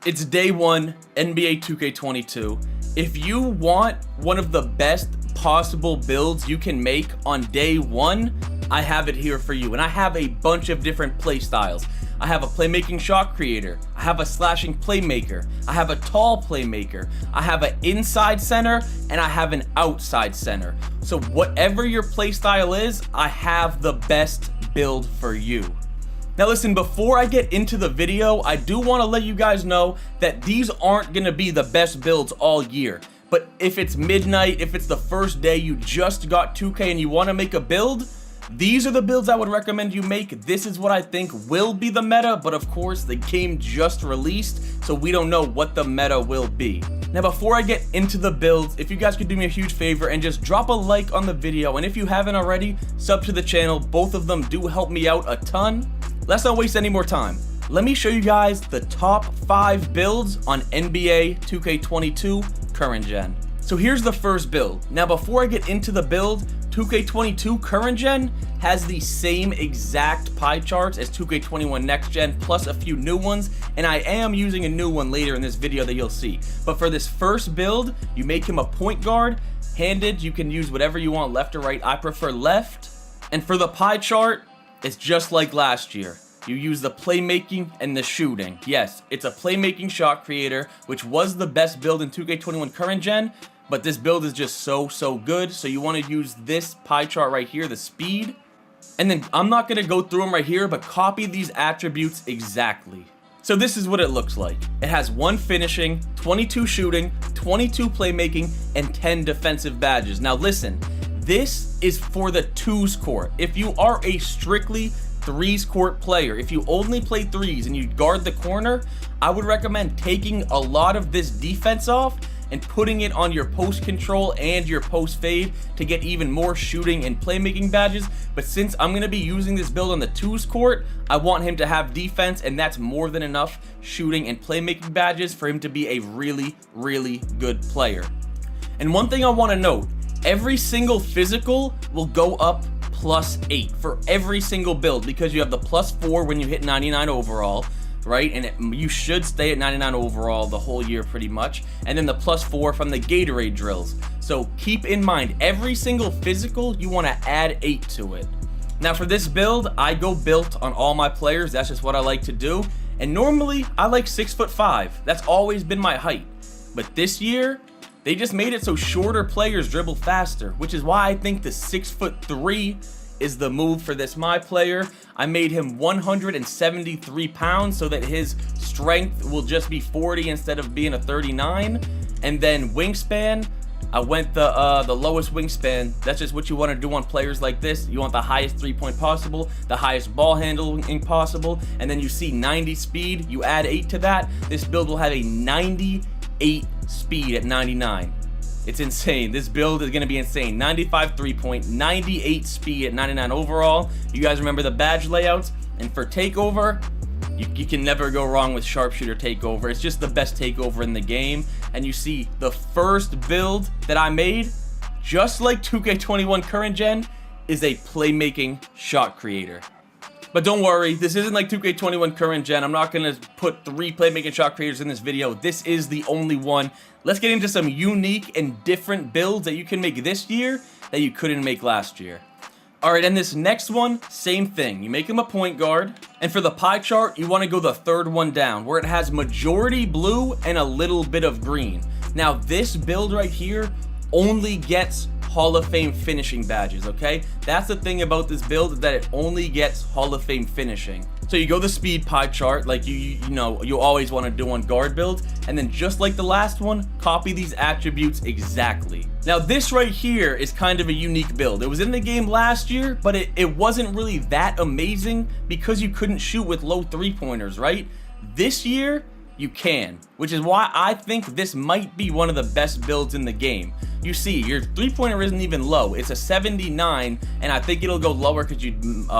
It's day one, NBA 2K22. If you want one of the best possible builds you can make on day one, I have it here for you. And I have a bunch of different play styles. I have a playmaking shot creator. I have a slashing playmaker. I have a tall playmaker. I have an inside center and I have an outside center. So whatever your play style is, I have the best build for you. Now listen, before I get into the video, I do want to let you guys know that these aren't going to be the best builds all year. But if it's midnight, if it's the first day you just got 2K and you want to make a build, these are the builds I would recommend you make. This is what I think will be the meta, but of course the game just released, so we don't know what the meta will be. Now before I get into the builds, if you guys could do me a huge favor and just drop a like on the video, and if you haven't already, sub to the channel. Both of them do help me out a ton. Let's not waste any more time. Let me show you guys the top 5 builds on NBA 2K22 current gen. So here's the first build. Now before I get into the build, 2K22 current gen has the same exact pie charts as 2K21 next gen plus a few new ones, and I am using a new one later in this video that you'll see. But for this first build, you make him a point guard. Handed, you can use whatever you want, left or right. I prefer left. And for the pie chart, it's just like last year. You use the playmaking and the shooting. Yes, it's a playmaking shot creator, which was the best build in 2K21 current gen, but this build is just so good. So you want to use this pie chart right here, the speed. And then I'm not going to go through them right here, but copy these attributes exactly. So this is what it looks like. It has 1 finishing, 22 shooting, 22 playmaking, and 10 defensive badges. Now listen, this is for the 2s court. If you are a strictly 3s court player, if you only play 3s and you guard the corner, I would recommend taking a lot of this defense off and putting it on your post control and your post fade to get even more shooting and playmaking badges. But since I'm going to be using this build on the 2s court, I want him to have defense, and that's more than enough shooting and playmaking badges for him to be a really good player. And one thing I want to note, every single physical will go up +8 for every single build, because you have the +4 when you hit 99 overall, right? And you should stay at 99 overall the whole year pretty much. And then the +4 from the Gatorade drills. So keep in mind, every single physical, you want to add 8 to it. Now for this build, I go built on all my players. That's just what I like to do. And normally I like 6'5". That's always been my height. But this year, they just made it so shorter players dribble faster, which is why I think the 6'3" is the move for this my player. I made him 173 pounds so that his strength will just be 40 instead of being a 39. And then wingspan, I went the lowest wingspan. That's just what you want to do on players like this. You want the highest 3-point possible, the highest ball handling possible, and then you see 90 speed. You add 8 to that. This build will have a 98 speed at 99. It's insane. This build is going to be insane. 95 3-point, 98 speed at 99 overall. You guys remember the badge layouts? And for takeover, you can never go wrong with sharpshooter takeover. It's just the best takeover in the game. And you see the first build that I made, just like 2K21 current gen, is a playmaking shot creator. But don't worry, this isn't like 2K21 current gen. I'm not going to put 3 playmaking shot creators in this video. This is the only one. Let's get into some unique and different builds that you can make this year that you couldn't make last year. Alright, and this next one, same thing. You make him a point guard. And for the pie chart, you want to go the 3rd one down, where it has majority blue and a little bit of green. Now, this build right here only gets Hall of Fame finishing badges, okay? That's the thing about this build, is that it only gets Hall of Fame finishing. So you go the speed pie chart like you know you always want to do on guard builds, and then just like the last one, copy these attributes exactly. Now this right here is kind of a unique build. It was in the game last year, but it wasn't really that amazing because you couldn't shoot with low 3-pointers, right? This year, you can, which is why I think this might be one of the best builds in the game. You see, your 3-pointer isn't even low. It's a 79, and I think it'll go lower because you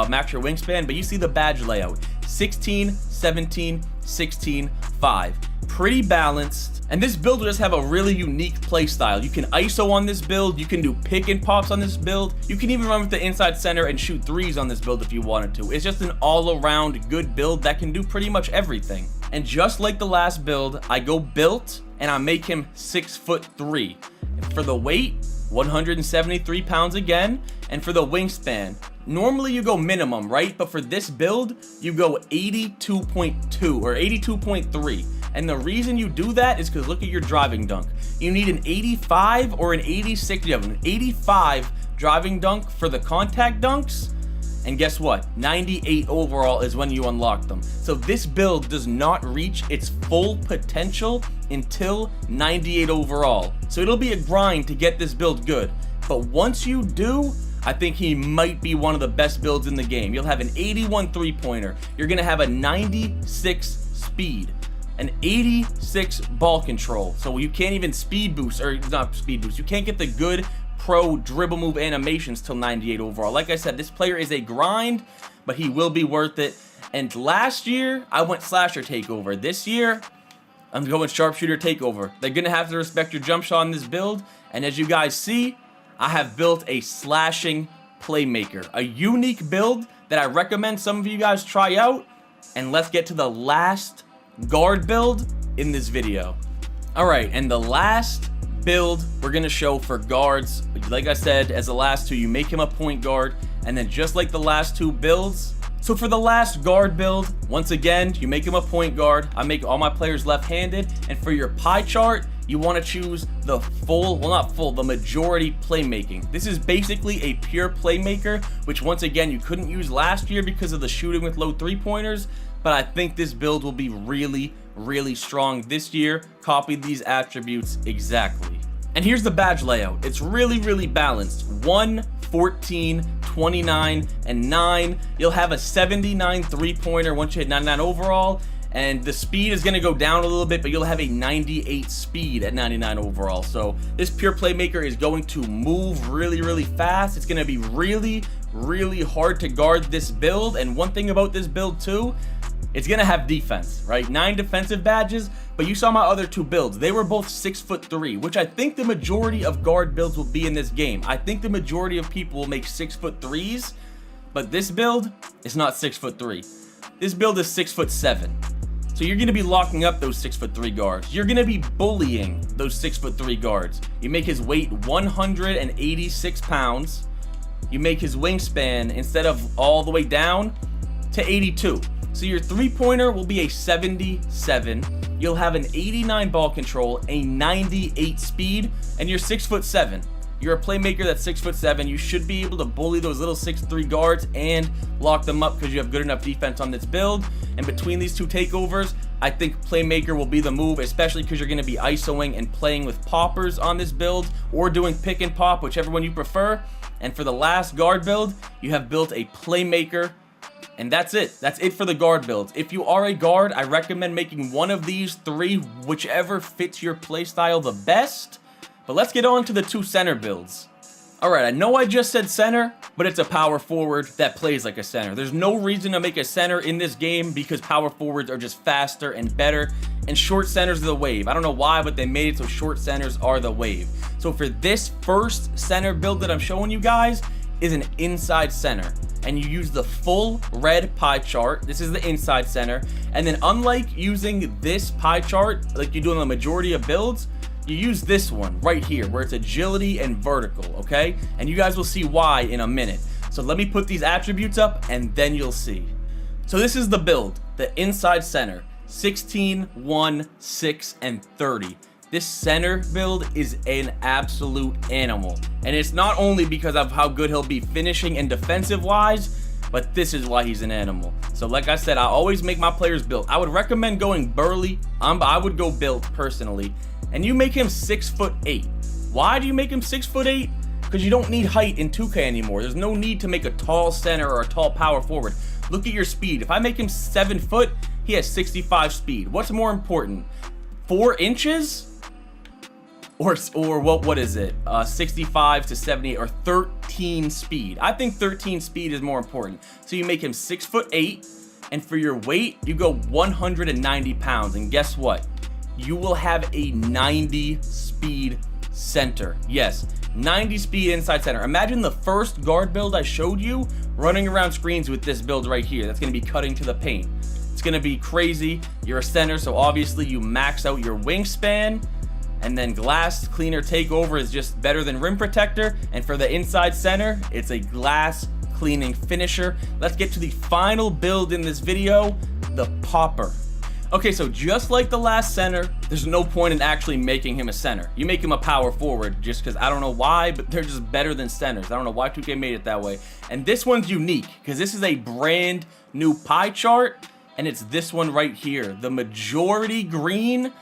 max your wingspan, but you see the badge layout. 16, 17, 16, 5. Pretty balanced. And this build will just have a really unique play style. You can ISO on this build. You can do pick and pops on this build. You can even run with the inside center and shoot 3s on this build if you wanted to. It's just an all-around good build that can do pretty much everything. And just like the last build, I go built and I make him 6'3". For the weight, 173 pounds again. And for the wingspan, normally you go minimum, right? But for this build, you go 82.2 or 82.3. And the reason you do that is because look at your driving dunk. You need an 85 or an 86. You have an 85 driving dunk for the contact dunks. And guess what? 98 overall is when you unlock them. So this build does not reach its full potential until 98 overall. So it'll be a grind to get this build good. But once you do, I think he might be one of the best builds in the game. You'll have an 81 three-pointer. You're going to have a 96 speed. An 86 ball control. So you can't even speed boost, or not speed boost. You can't get the good pro dribble move animations till 98 overall. Like I said, this player is a grind, but he will be worth it. And last year, I went slasher takeover. This year, I'm going sharpshooter takeover. They're going to have to respect your jump shot in this build. And as you guys see, I have built a slashing playmaker. A unique build that I recommend some of you guys try out. And let's get to the last guard build in this video. Alright, and the last build we're going to show for guards, like I said, as the last two, you make him a point guard, and then just like the last two builds, so for the last guard build, once again, you make him a point guard. I make all my players left-handed, and for your pie chart, you want to choose the full, well not full, the majority playmaking. This is basically a pure playmaker, which once again, you couldn't use last year because of the shooting with low three-pointers, but I think this build will be really, really strong this year. Copy these attributes exactly. And here's the badge layout. It's really, really balanced. 1, 14, 29, and 9. You'll have a 79 three-pointer once you hit 99 overall. And the speed is going to go down a little bit, but you'll have a 98 speed at 99 overall. So this pure playmaker is going to move really, really fast. It's going to be really, really hard to guard this build. And one thing about this build too, it's going to have defense, right? 9 defensive badges, but you saw my other two builds. They were both 6'3", which I think the majority of guard builds will be in this game. I think the majority of people will make 6'3s, but this build is not 6'3". This build is 6'7". So you're going to be locking up those 6'3" guards. You're going to be bullying those 6'3" guards. You make his weight 186 pounds. You make his wingspan, instead of all the way down, to 82. So your three-pointer will be a 77. You'll have an 89 ball control, a 98 speed, and you're 6'7". You're a playmaker that's 6'7". You should be able to bully those little 6'3" guards and lock them up because you have good enough defense on this build. And between these two takeovers, I think playmaker will be the move, especially because you're going to be isoing and playing with poppers on this build, or doing pick and pop, whichever one you prefer. And for the last guard build, you have built a playmaker. And that's it. That's it for the guard builds. If you are a guard, I recommend making one of these three, whichever fits your playstyle the best. But let's get on to the two center builds. Alright, I know I just said center, but it's a power forward that plays like a center. There's no reason to make a center in this game because power forwards are just faster and better. And short centers are the wave. I don't know why, but they made it so short centers are the wave. So for this first center build that I'm showing you guys, is an inside center, and you use the full red pie chart. This is the inside center, and then unlike using this pie chart like you do on the majority of builds, you use this one right here where it's agility and vertical, okay? And you guys will see why in a minute. So let me put these attributes up and then you'll see. So this is the build, the inside center, 16, 1, 6, and 30. This center build is an absolute animal. And it's not only because of how good he'll be finishing and defensive wise, but this is why he's an animal. So like I said, I always make my players built. I would recommend going burly. I would go built personally. And you make him 6'8". Why do you make him 6'8"? Because you don't need height in 2K anymore. There's no need to make a tall center or a tall power forward. Look at your speed. If I make him 7 foot, he has 65 speed. What's more important? 4 inches? Or what is it? 65 to 78 or 13 speed. I think 13 speed is more important. So you make him 6'8", and for your weight, you go 190 pounds. And guess what? You will have a 90 speed center. Yes, 90 speed inside center. Imagine the first guard build I showed you running around screens with this build right here. That's going to be cutting to the paint. It's it's gonna be crazy. You're a center, so obviously you max out your wingspan. And then glass cleaner takeover is just better than rim protector. And for the inside center, it's a glass cleaning finisher. Let's get to the final build in this video, the popper. Okay, so just like the last center, there's no point in actually making him a center. You make him a power forward just because I don't know why, but they're just better than centers. I don't know why 2K made it that way. And this one's unique because this is a brand new pie chart, and it's this one right here, the majority green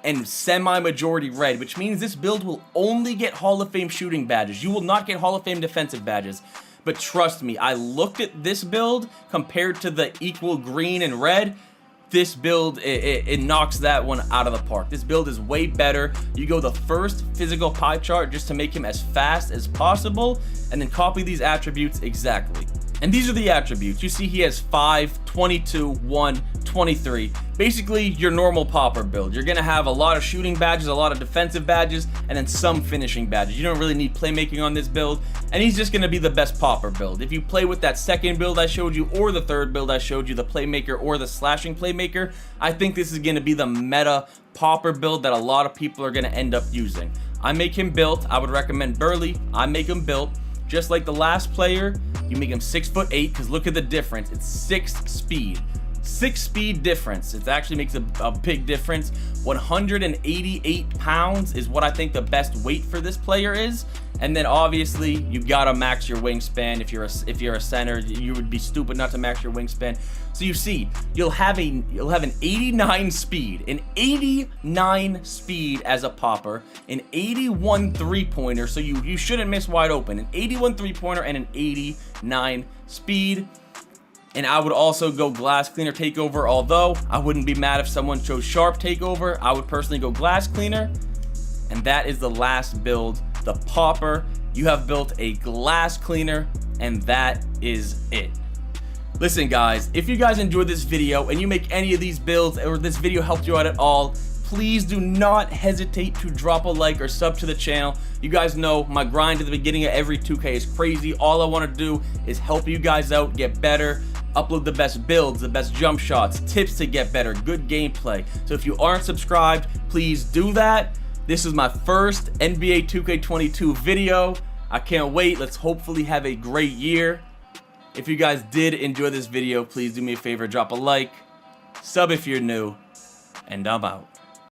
and semi-majority red, which means this build will only get Hall of Fame shooting badges. You will not get Hall of Fame defensive badges. But trust me, I looked at this build compared to the equal green and red. This build, it knocks that one out of the park. This build is way better. You go the first physical pie chart just to make him as fast as possible, and then copy these attributes exactly. And these are the attributes. You see he has 5, 22, 1, 23. Basically, your normal popper build. You're going to have a lot of shooting badges, a lot of defensive badges, and then some finishing badges. You don't really need playmaking on this build, and he's just going to be the best popper build. If you play with that second build I showed you, or the third build I showed you, the Playmaker or the slashing Playmaker, I think this is going to be the meta popper build that a lot of people are going to end up using. I make him built. I would recommend Burley. I make him built. Just like the last player, you make him 6'8", because look at the difference. It's 6 speed. 6 speed difference. It actually makes a big difference. 188 pounds is what I think the best weight for this player is. And then obviously you gotta max your wingspan. If you're a center, you would be stupid not to max your wingspan. So you see, you'll have an 89 speed, as a popper, an 81 3-pointer. So you shouldn't miss wide open. An 81 3-pointer and an 89 speed. And I would also go glass cleaner takeover, although I wouldn't be mad if someone chose sharp takeover. I would personally go glass cleaner. And that is the last build, the popper. You have built a glass cleaner, and that is it. Listen guys, if you guys enjoyed this video and you make any of these builds or this video helped you out at all, please do not hesitate to drop a like or sub to the channel. You guys know my grind at the beginning of every 2K is crazy. All I want to do is help you guys out, get better, upload the best builds, the best jump shots, tips to get better, good gameplay. So if you aren't subscribed, please do that. This is my first NBA 2K22 video. I can't wait. Let's hopefully have a great year. If you guys did enjoy this video, please do me a favor, drop a like, sub if you're new, and I'm out.